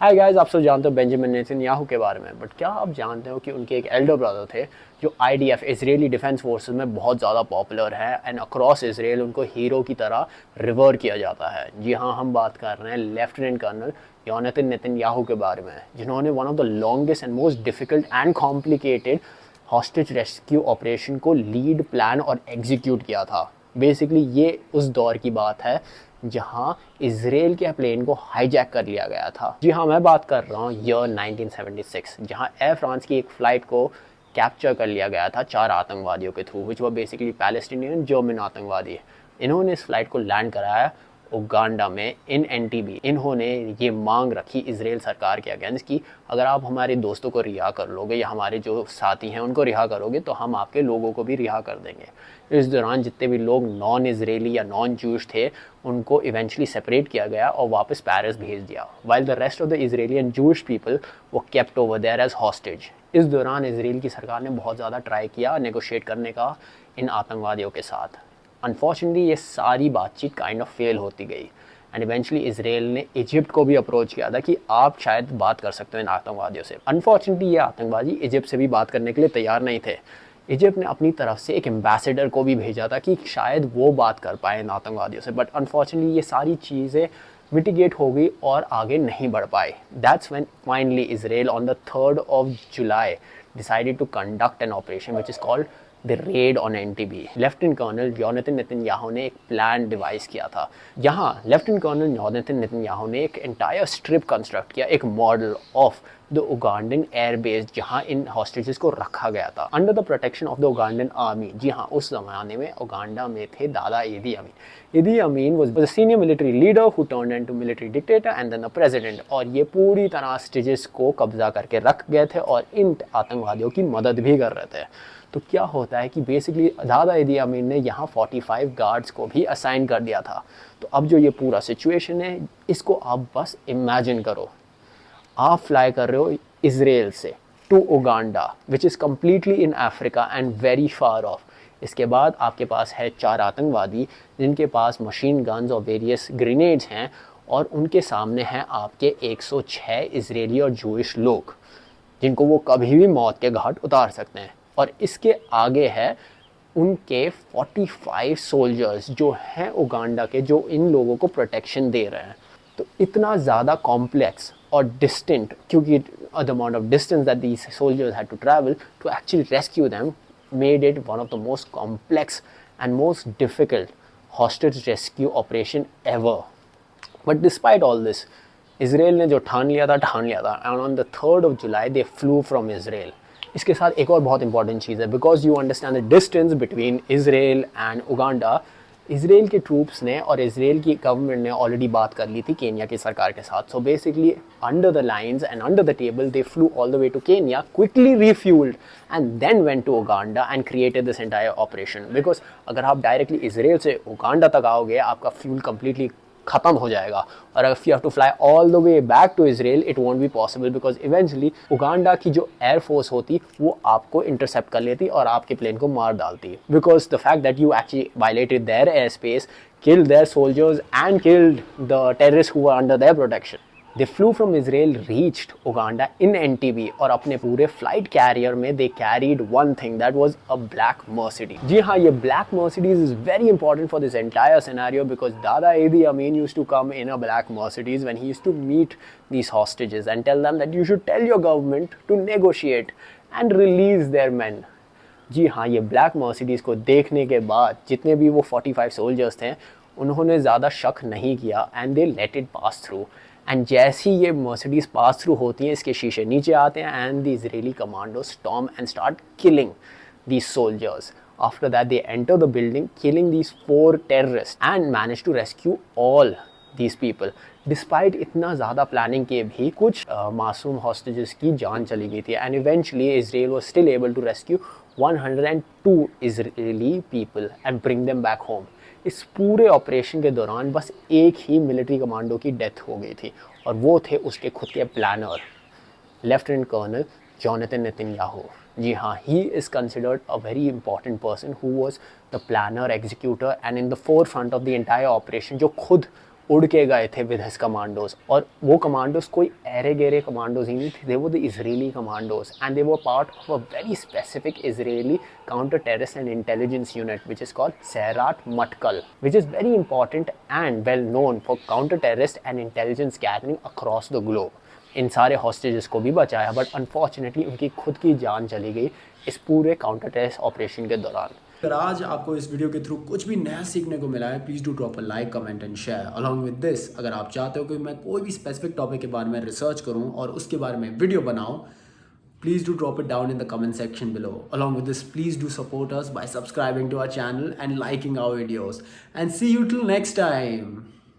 Hi guys, आप सब जानते हो बेंजामिन नेतन्याहू के बारे में, बट क्या आप जानते हो कि उनके एक एल्डर ब्रदर थे जो आईडीएफ इजरायली डिफेंस फोर्सेस में बहुत ज़्यादा पॉपुलर है एंड अक्रॉस इसराइल उनको हीरो की तरह रिवर किया जाता है। जी हाँ, हम बात कर रहे हैं लेफ्टिनेंट कर्नल योनाथन नेतन्याहू के बारे में, जिन्होंने one of the longest and most difficult and complicated hostage rescue operation को लीड, प्लान और एग्जीक्यूट किया था। बेसिकली ये उस दौर की बात है जहां इसराइल के प्लेन को हाईजैक कर लिया गया था। जी हाँ, मैं बात कर रहा हूँ ईयर 1976, जहां एयर फ्रांस की एक फ़्लाइट को कैप्चर कर लिया गया था 4 आतंकवादियों के through, which were basically Palestinian German आतंकवादी। इन्होंने इस फ्लाइट को लैंड कराया उगांडा में इन एनटीबी। इन्होंने ये मांग रखी इसराइल सरकार के अगेंस्ट कि अगर आप हमारे दोस्तों को रिहा कर लोगे या हमारे जो साथी हैं उनको रिहा करोगे तो हम आपके लोगों को भी रिहा कर देंगे। इस दौरान जितने भी लोग नॉन इसराइली या नॉन जूश थे उनको इवेंचुअली सेपरेट किया गया और वापस पेरिस भेज दिया, while the rest of the Israeli and Jewish people वो kept over there as hostage. इस दौरान इसराइल की सरकार ने बहुत ज़्यादा ट्राई किया नेगोशिएट करने का इन आतंकवादियों के साथ। अनफॉर्चुनेटली ये सारी बातचीत काइंड ऑफ फेल होती गई एंड इवेंचुअली इसराइल ने इजिप्ट को भी अप्रोच किया था कि आप शायद बात कर सकते हो इन आतंकवादियों से। अनफॉर्चुनेटली ये आतंकवादी इजिप्ट से भी बात करने के लिए तैयार नहीं थे। इजिप्ट ने अपनी तरफ से एक एम्बेसडर को भी भेजा था कि शायद वो बात कर पाए इन आतंकवादियों से, बट अनफॉर्चुनेटली ये सारी चीज़ें मिटिगेट हो गई और आगे नहीं बढ़ पाए। That's when finally Israel on the 3rd of July decided to conduct an operation which is called the raid on Entebbe. Lieutenant colonel Yonatan Netanyahu ने एक प्लान डिवाइस किया था। यहाँ लेफ्टिनेंट कर्नल योनाथन नेतन्याहू ने एक entire strip construct किया, एक model of the Ugandan air base जहाँ इन हॉस्टेजेस को रखा गया था under the protection of the Ugandan army. जी हाँ, उस जमाने में उगांडा में थे दादा Idi Amin. Idi Amin was the senior military leader who turned into military dictator and then the president, और ये पूरी तरह हॉस्टेजेस को कब्जा करके रख गए थे और इन आतंकवादियों की मदद भी कर रहे थे। तो क्या होता है कि बेसिकली दादा ईदी अमीन ने यहाँ 45 गार्ड्स को भी असाइन कर दिया था। तो अब जो ये पूरा सिचुएशन है इसको आप बस इमेजिन करो, आप फ्लाई कर रहे हो इसराइल से to Uganda which is completely in Africa and very far off. इसके बाद आपके पास है 4 आतंकवादी जिनके पास मशीन गन्स और वेरियस ग्रेनेड्स हैं और उनके सामने हैं आपके 106 इसराइली और जूइश लोग जिनको वो कभी भी मौत के घाट उतार सकते हैं। और इसके आगे है उनके 45 सोल्जर्स जो हैं उगांडा के, जो इन लोगों को प्रोटेक्शन दे रहे हैं। तो इतना ज़्यादा कॉम्प्लेक्स और डिस्टेंट, क्योंकि the amount of distance that these soldiers had to travel to actually rescue them made it one of the most complex and most difficult hostage rescue operation ever. But despite all this, Israel ने जो ठान लिया था and on the 3rd of July they flew from Israel. इसके साथ एक और बहुत इंपॉर्टेंट चीज़ है, because you understand the distance between Israel and Uganda. Israel के ट्रूप्स ने और इसराइल की गवर्नमेंट ने ऑलरेडी बात कर ली थी केन्या की सरकार के साथ। So basically under the lines and under the table they flew all the way to Kenya, quickly refuelled and then went to Uganda and created this entire operation. Because अगर आप directly Israel से Uganda तक आओगे आपका fuel completely ख़त्म हो जाएगा, और अगर you have to fly all the way back to Israel it won't be possible, because eventually Uganda की जो एयरफोर्स होती वो आपको इंटरसेप्ट कर लेती और आपके प्लेन को मार डालती, because the fact that you actually violated their air space, killed their soldiers and killed the terrorists who were under their protection. They flew from Israel, reached Uganda in NTB, और अपने पूरे flight career में they carried one thing that was a black Mercedes. जी हाँ, ये black Mercedes is very important for this entire scenario because Dada Idi Amin used to come in a black Mercedes when he used to meet these hostages and tell them that you should tell your government to negotiate and release their men. जी हाँ, ये black Mercedes को देखने के बाद जितने भी वो 45 soldiers थे उन्होंने ज़्यादा शक नहीं किया and they let it pass through. And जैसी ये मर्सिडीज़ पास थ्रू होती हैं इसके शीशे नीचे आते हैं and the Israeli commando storm and start killing these soldiers. After that they enter the building killing these 4 terrorists and manage to rescue all these people. Despite इतना ज़्यादा प्लानिंग के भी कुछ मासूम हॉस्टेजेस की जान चली गई थी and eventually Israel was still able to rescue 102 Israeli people and bring them back home. इस पूरे ऑपरेशन के दौरान बस एक ही मिलिट्री कमांडो की डेथ हो गई थी और वो थे उसके खुद के planner lieutenant colonel Yonatan Netanyahu. जी हाँ, he is considered a very important person who was the planner, executor and in the forefront of the entire operation, जो खुद उड़ के गए थे विद हिज कमांडोज, और वो कमांडोज कोई ऐरे गहरे कमांडोज ही नहीं थे, दे वो the Israeli commandos and they were part of a very specific Israeli counter terrorist and intelligence unit which is called Sayeret Matkal, which is very important and well known for counter terrorist and intelligence gathering across the globe. इन सारे hostages को भी बचाया, but unfortunately उनकी खुद की जान चली गई इस पूरे काउंटर टेररिस्ट ऑपरेशन के दौरान। अगर आज आपको इस वीडियो के थ्रू कुछ भी नया सीखने को मिला है, please do drop a like, comment and share along with this. अगर आप चाहते हो कि मैं कोई भी स्पेसिफिक टॉपिक के बारे में रिसर्च करूं और उसके बारे में वीडियो बनाऊं, please do drop it down in the comment section below. Along with this, please do support us by subscribing to our channel and liking our videos. And see you till next time.